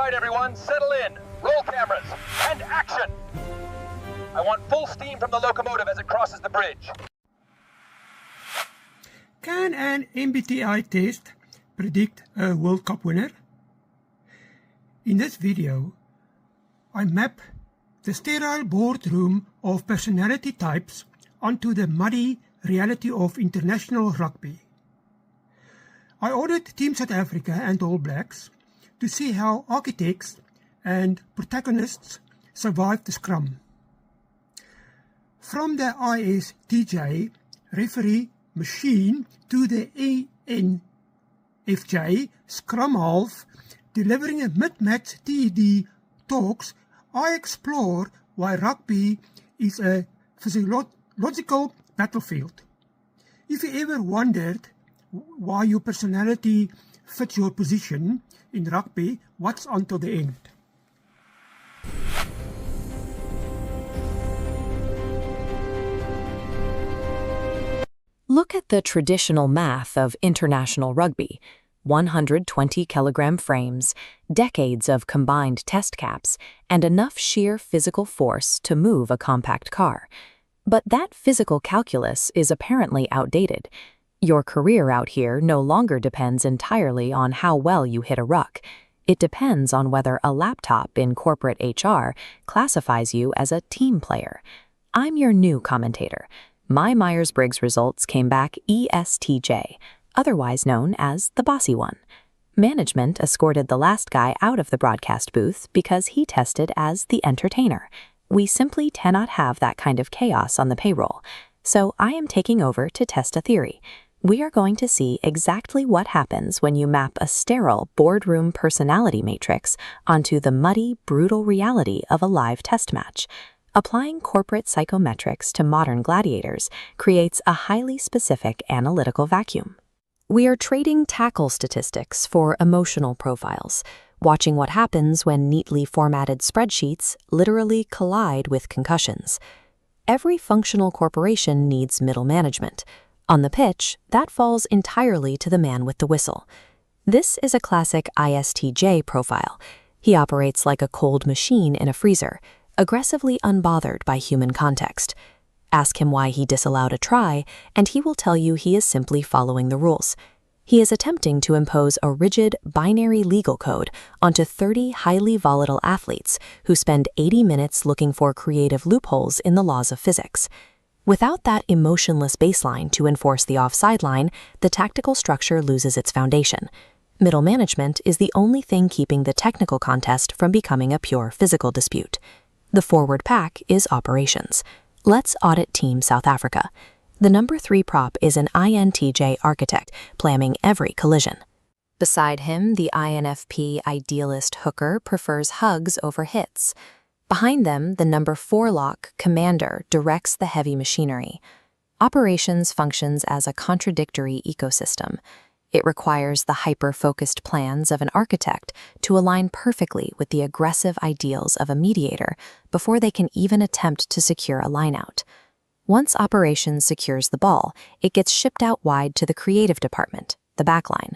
right, everyone, settle in. Roll cameras. And action! I want full steam from the locomotive as it crosses the bridge. Can an MBTI test predict a World Cup winner? In this video, I map the sterile boardroom of personality types onto the muddy reality of international rugby. I audit Team South Africa and All Blacks to see how architects and protagonists survive the scrum. From the ISTJ Referee machine to the ENFJ Scrum-half delivering a mid-match TED talks, I explore why rugby is a physiological battlefield. If you ever wondered why your personality fits your position in rugby, watch until the end. Look at the traditional math of international rugby: 120-kilogram frames, decades of combined test caps, and enough sheer physical force to move a compact car. But that physical calculus is apparently outdated. Your career out here no longer depends entirely on how well you hit a ruck. It depends on whether a laptop in corporate HR classifies you as a team player. I'm your new commentator. My Myers-Briggs results came back ESTJ, otherwise known as the bossy one. Management escorted the last guy out of the broadcast booth because he tested as the entertainer. We simply cannot have that kind of chaos on the payroll. So I am taking over to test a theory. We are going to see exactly what happens when you map a sterile boardroom personality matrix onto the muddy, brutal reality of a live test match. Applying corporate psychometrics to modern gladiators creates a highly specific analytical vacuum. We are trading tackle statistics for emotional profiles, watching what happens when neatly formatted spreadsheets literally collide with concussions. Every functional corporation needs middle management. On the pitch, that falls entirely to the man with the whistle. This is a classic ISTJ profile. He operates like a cold machine in a freezer, aggressively unbothered by human context. Ask him why he disallowed a try, and he will tell you he is simply following the rules. He is attempting to impose a rigid, binary legal code onto 30 highly volatile athletes who spend 80 minutes looking for creative loopholes in the laws of physics. Without that emotionless baseline to enforce the offside line, the tactical structure loses its foundation. Middle management is the only thing keeping the technical contest from becoming a pure physical dispute. The forward pack is operations. Let's audit Team South Africa. The number 3 prop is an INTJ architect, planning every collision. Beside him, the INFP idealist hooker prefers hugs over hits. Behind them, the number 4 lock commander directs the heavy machinery. Operations functions as a contradictory ecosystem. It requires the hyper-focused plans of an architect to align perfectly with the aggressive ideals of a mediator before they can even attempt to secure a lineout. Once operations secures the ball, it gets shipped out wide to the creative department, the backline.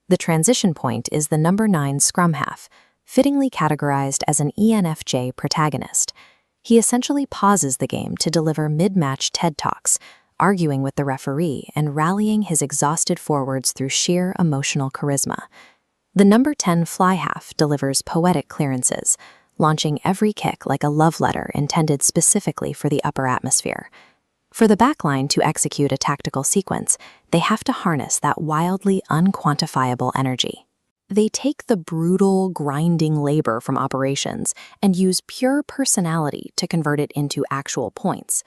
The transition point is the number 9 Scrum-half, fittingly categorized as an ENFJ protagonist. He essentially pauses the game to deliver mid-match TED Talks, arguing with the referee and rallying his exhausted forwards through sheer emotional charisma. The number 10 fly-half delivers poetic clearances, launching every kick like a love letter intended specifically for the upper atmosphere. For the backline to execute a tactical sequence, they have to harness that wildly unquantifiable energy. They take the brutal, grinding labor from operations and use pure personality to convert it into actual points.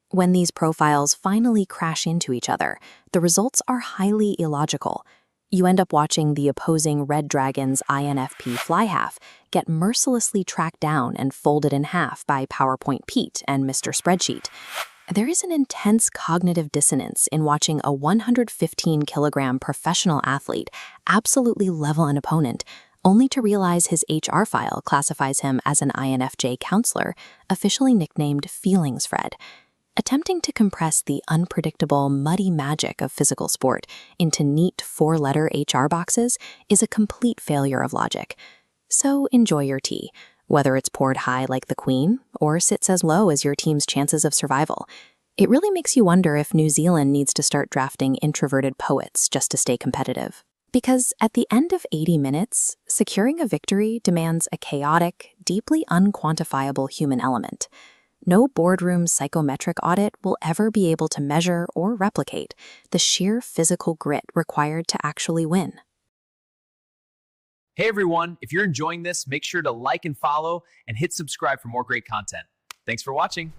When these profiles finally crash into each other, the results are highly illogical. You end up watching the opposing Red Dragon's INFP fly-half get mercilessly tracked down and folded in half by PowerPoint Pete and Mr. Spreadsheet. There is an intense cognitive dissonance in watching a 115-kilogram professional athlete absolutely level an opponent, only to realize his HR file classifies him as an INFJ counselor, officially nicknamed Feelings Fred. Attempting to compress the unpredictable, muddy magic of physical sport into neat 4-letter HR boxes is a complete failure of logic. So enjoy your tea, whether it's poured high like the Queen or sits as low as your team's chances of survival. It really makes you wonder if New Zealand needs to start drafting introverted poets just to stay competitive. Because at the end of 80 minutes, securing a victory demands a chaotic, deeply unquantifiable human element. No boardroom psychometric audit will ever be able to measure or replicate the sheer physical grit required to actually win. Hey everyone, if you're enjoying this, make sure to like and follow and hit subscribe for more great content. Thanks for watching.